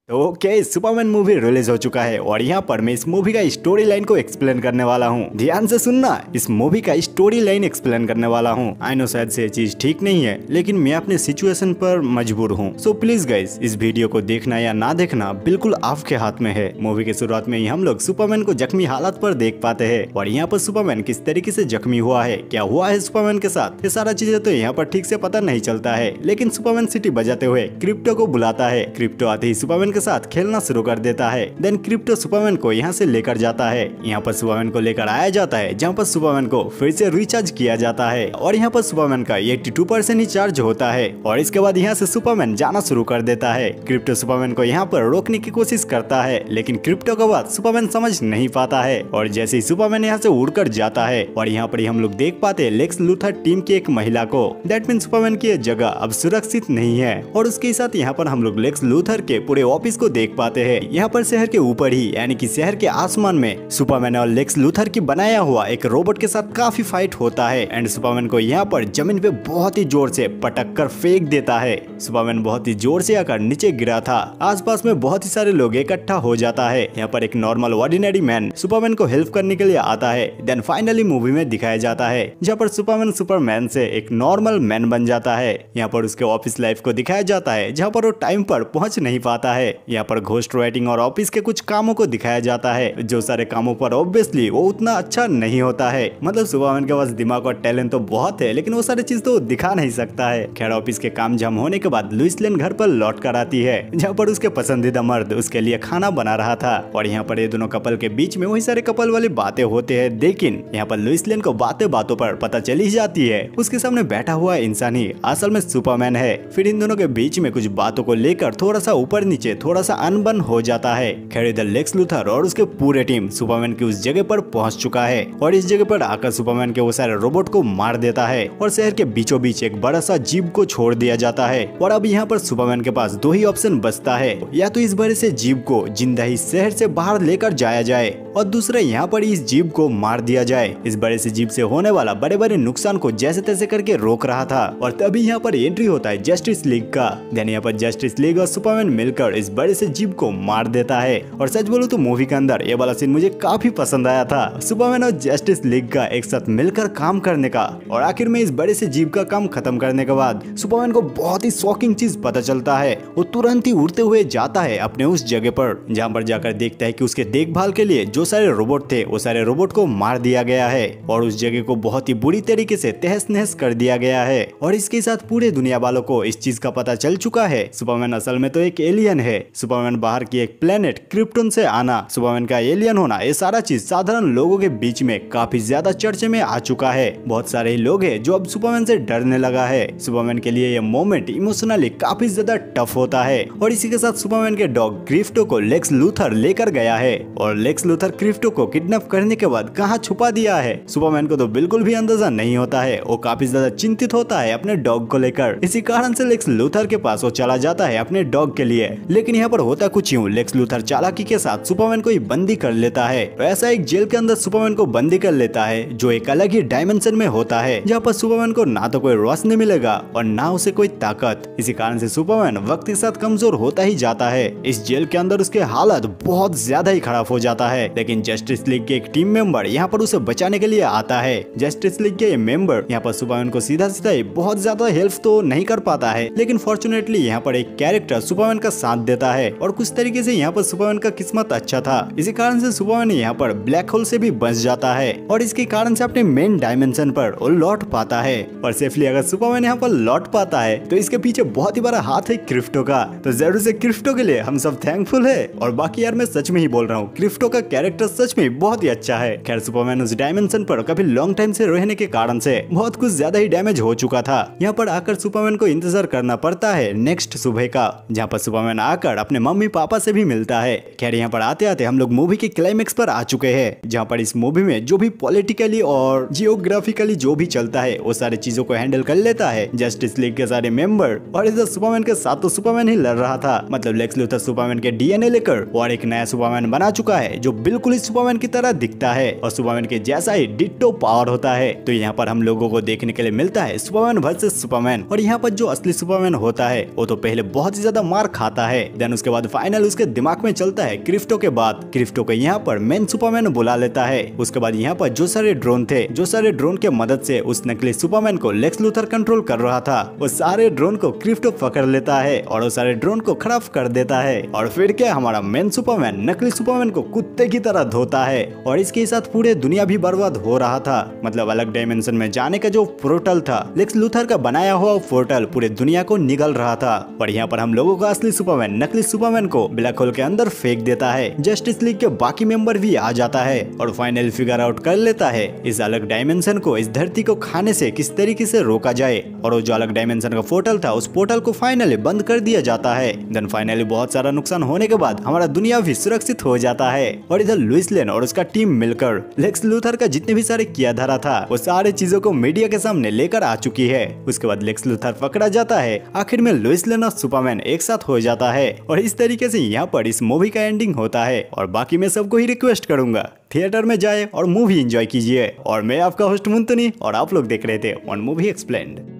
तो okay, Superman movie release हो चुका है और यहाँ पर मैं इस मूवी का स्टोरी लाइन को एक्सप्लेन करने वाला हूँ। ध्यान से सुनना, इस मूवी का स्टोरी लाइन एक्सप्लेन करने वाला हूँ। आई नो शायद से ये चीज ठीक नहीं है, लेकिन मैं अपने सिचुएशन पर मजबूर हूँ। सो प्लीज गाइस, इस वीडियो को देखना या ना देखना बिल्कुल आपके हाथ में है। मूवी के शुरुआत में ही हम लोग सुपरमैन को जख्मी हालत पर देख पाते हैं और यहाँ पर सुपरमैन किस तरीके से जख्मी हुआ है, क्या हुआ है सुपरमैन के साथ, ये सारा चीजें तो यहाँ पर ठीक से पता नहीं चलता है। लेकिन सुपरमैन सिटी बजाते हुए क्रिप्टो को बुलाता है। क्रिप्टो आते ही सुपरमैन के साथ खेलना शुरू कर देता है। देन क्रिप्टो सुपरमैन को यहाँ से लेकर जाता है। यहाँ पर सुपरमैन को लेकर आया जाता है, जहाँ पर सुपरमैन को फिर से रिचार्ज किया जाता है और यहाँ पर सुपरमैन का 82% ही चार्ज होता है और इसके बाद यहाँ से सुपरमैन जाना शुरू कर देता है। क्रिप्टो सुपरमैन को यहाँ पर रोकने की कोशिश करता है, लेकिन क्रिप्टो का बात सुपरमैन समझ नहीं पाता है और जैसे ही सुपरमैन यहाँ से उड़कर जाता है और यहाँ पर हम लोग देख पाते हैं लेक्स लूथर टीम की एक महिला को। दैट मीन सुपरमैन की जगह अब सुरक्षित नहीं है और उसके साथ यहाँ पर हम लोग लेक्स लूथर के पूरे ऑफिस को देख पाते हैं। यहाँ पर शहर के ऊपर ही यानी कि शहर के आसमान में सुपरमैन और लेक्स लूथर की बनाया हुआ एक रोबोट के साथ काफी फाइट होता है एंड सुपरमैन को यहाँ पर जमीन पे बहुत ही जोर से पटक कर फेंक देता है। सुपरमैन बहुत ही जोर से आकर नीचे गिरा था। आसपास में बहुत ही सारे लोग इकट्ठा हो जाता है। यहाँ पर एक नॉर्मल ऑर्डिनरी मैन सुपरमैन को हेल्प करने के लिए आता है। देन फाइनली मूवी में दिखाया जाता है जहाँ पर सुपरमैन सुपरमैन से एक नॉर्मल मैन बन जाता है। यहाँ पर उसके ऑफिस लाइफ को दिखाया जाता है जहाँ पर वो टाइम पर पहुंच नहीं पाता है। यहाँ पर घोस्ट राइटिंग और ऑफिस के कुछ कामों को दिखाया जाता है, जो सारे कामों पर ऑब्वियसली वो उतना अच्छा नहीं होता है। मतलब सुपरमैन के पास दिमाग और टैलेंट तो बहुत है, लेकिन वो सारी चीज तो दिखा नहीं सकता है। खैर ऑफिस के काम जम होने के बाद लुइस लेन घर पर लौट कर आती है, जहाँ पर उसके पसंदीदा मर्द उसके लिए खाना बना रहा था और यहाँ पर ये दोनों कपल के बीच में वही सारे कपल वाली बातें होते हैं। लेकिन यहाँ पर लुइस लेन को बातें बातों पर पता चली जाती है उसके सामने बैठा हुआ इंसान ही असल में सुपरमैन है। फिर इन दोनों के बीच में कुछ बातों को लेकर थोड़ा सा ऊपर नीचे थोड़ा सा अनबन हो जाता है। खैर इधर लेक्स लूथर और उसके पूरे टीम सुपरमैन की उस जगह पर पहुंच चुका है और इस जगह पर आकर सुपरमैन के वो सारे रोबोट को मार देता है और शहर के बीचों बीच एक बड़ा सा जीप को छोड़ दिया जाता है। और अब यहाँ पर सुपरमैन के पास दो ही ऑप्शन बचता है, या तो इस बड़े से जीप को जिंदा ही शहर से बाहर लेकर जाया जाए और दूसरा यहाँ पर इस जीप को मार दिया जाए। इस बड़े से जीप से होने वाला बड़े बड़े नुकसान को जैसे तैसे करके रोक रहा था और तभी यहाँ पर एंट्री होता है जस्टिस लीग का। देन यहाँ पर जस्टिस लीग और सुपरमैन मिलकर इस बड़े से जीप को मार देता है। और सच बोलूं तो मूवी के अंदर ये वाला सीन मुझे काफी पसंद आया था, सुपरमैन और जस्टिस लीग का एक साथ मिलकर काम करने का। और आखिर में इस बड़े से जीप का काम खत्म करने के बाद सुपरमैन को बहुत ही शॉकिंग चीज पता चलता है। वो तुरंत ही उड़ते हुए जाता है अपने उस जगह पर, जहाँ पर जाकर देखता है कि उसके देखभाल के लिए जो सारे रोबोट थे वो सारे रोबोट को मार दिया गया है और उस जगह को बहुत ही बुरी तरीके से तहस नहस कर दिया गया है। और इसके साथ पूरे दुनिया वालों को इस चीज का पता चल चुका है सुपरमैन असल में तो एक एलियन है। सुपरमैन बाहर की एक प्लेनेट क्रिप्टन से आना, सुपरमैन का एलियन होना, ये सारा चीज साधारण लोगों के बीच में काफी ज्यादा चर्चे में आ चुका है। बहुत सारे ही लोग हैं जो अब सुपरमैन से डरने लगा है। सुपरमैन के लिए ये मोमेंट इमोशनली काफी ज्यादा टफ होता है और इसी के साथ सुपरमैन के डॉग क्रिप्टो को लेक्स लूथर लेकर गया है और लेक्स लूथर क्रिप्टो को किडनैप करने के बाद कहाँ छुपा दिया है सुपरमैन को तो बिल्कुल भी अंदाजा नहीं होता है। वो काफी ज्यादा चिंतित होता है अपने डॉग को लेकर। इसी कारण से लेक्स लूथर के पास वो चला जाता है अपने डॉग के लिए। लेकिन यहाँ पर होता कुछ यूं, लेक्स लूथर चालाकी के साथ सुपरमैन को ही बंदी कर लेता है। ऐसा एक जेल के अंदर सुपरमैन को बंदी कर लेता है जो एक अलग ही डायमेंशन में होता है, जहाँ पर सुपरमैन को ना तो कोई रोशनी मिलेगा और ना उसे कोई ताकत। इसी कारण से सुपरमैन वक्त के साथ कमजोर होता ही जाता है। इस जेल के अंदर उसके हालत बहुत ज्यादा ही खराब हो जाता है। लेकिन जस्टिस लीग के एक टीम मेंबर यहाँ पर उसे बचाने के लिए आता है। जस्टिस लीग के मेंबर यहाँ पर सुपरमैन को सीधा सीधा बहुत ज्यादा हेल्प तो नहीं कर पाता है, लेकिन फॉर्चुनेटली यहाँ पर एक कैरेक्टर सुपरमैन का साथ देता है और कुछ तरीके से यहाँ पर सुपरमैन का किस्मत अच्छा था। इसी कारण से सुपरमैन यहाँ पर ब्लैक होल से भी बच जाता है और इसके कारण से अपने मेन डायमेंशन पर वो लौट पाता है। और सेफली अगर सुपरमैन यहाँ पर लौट पाता है तो इसके पीछे बहुत ही बड़ा हाथ है क्रिप्टो का। तो जरूर से क्रिप्टो के लिए हम सब थैंकफुल है। और बाकी यार मैं सच में ही बोल रहा हूँ, क्रिप्टो का कैरेक्टर सच में बहुत ही अच्छा है। खैर सुपरमैन उस डायमेंशन पर काफी लॉन्ग टाइम से रहने के कारण से बहुत कुछ ज्यादा ही डैमेज हो चुका था। यहाँ पर आकर सुपरमैन को इंतजार करना पड़ता है नेक्स्ट सुबह का, जहाँ पर सुपरमैन आकर अपने मम्मी पापा से भी मिलता है। खैर यहाँ पर आते आते हम लोग मूवी के क्लाइमेक्स पर आ चुके हैं, जहाँ पर इस मूवी में जो भी पॉलिटिकली और जियोग्राफिकली जो भी चलता है वो सारी चीजों को हैंडल कर लेता है जस्टिस लीग के सारे मेंबर। और इधर सुपरमैन के साथ तो सुपरमैन ही लड़ रहा था, मतलब लेक्स लूथर सुपरमैन के डीएनए लेकर और एक नया सुपरमैन बना चुका है जो बिल्कुल इस सुपरमैन की तरह दिखता है और सुपरमैन के जैसा ही डिट्टो पावर होता है। तो यहाँ पर हम लोगों को देखने के लिए मिलता है सुपरमैन वर्सेस सुपरमैन। और यहाँ पर जो असली सुपरमैन होता है वो तो पहले बहुत ही ज्यादा मार खाता है देन उसके बाद फाइनल उसके दिमाग में चलता है क्रिप्टो के बाद। क्रिप्टो को यहाँ पर मेन सुपरमैन बुला लेता है। उसके बाद यहाँ पर जो सारे ड्रोन के मदद से उस नकली सुपरमैन को लेक्स लूथर कंट्रोल कर रहा था, वो सारे ड्रोन को क्रिप्टो पकड़ लेता है और वो सारे ड्रोन को खराब कर देता है। और फिर क्या, हमारा मेन सुपरमैन नकली सुपरमैन को कुत्ते की तरह धोता है और इसके साथ पूरे दुनिया भी बर्बाद हो रहा था। मतलब अलग डायमेंशन में जाने का जो पोर्टल था, लेक्स लूथर का बनाया हुआ पोर्टल पूरे दुनिया को निगल रहा था। और यहाँ पर हम लोगों का असली सुपरमैन नकली सुपरमैन को ब्लैक होल के अंदर फेंक देता है। जस्टिस लीग के बाकी मेंबर भी आ जाता है और फाइनल फिगर आउट कर लेता है इस अलग डायमेंशन को इस धरती को खाने से किस तरीके से रोका जाए। और वो जो अलग डायमेंशन का पोर्टल था, उस पोर्टल को फाइनली बंद कर दिया जाता है। देन फाइनली बहुत सारा नुकसान होने के बाद हमारा दुनिया भी सुरक्षित हो जाता है। और इधर लुइस लेन और उसका टीम मिलकर लेक्स लूथर का जितने भी सारे किया धरा था, वो सारे चीजों को मीडिया के सामने लेकर आ चुकी है। उसके बाद लेक्स लूथर पकड़ा जाता है। आखिर में लुइस लेन और सुपरमैन एक साथ हो जाता है। और इस तरीके से यहाँ पर इस मूवी का एंडिंग होता है। और बाकी मैं सबको ही रिक्वेस्ट करूंगा, थिएटर में जाए और मूवी एंजॉय कीजिए। और मैं आपका होस्ट मुंतनी और आप लोग देख रहे थे ऑन मूवी एक्सप्लेन्ड।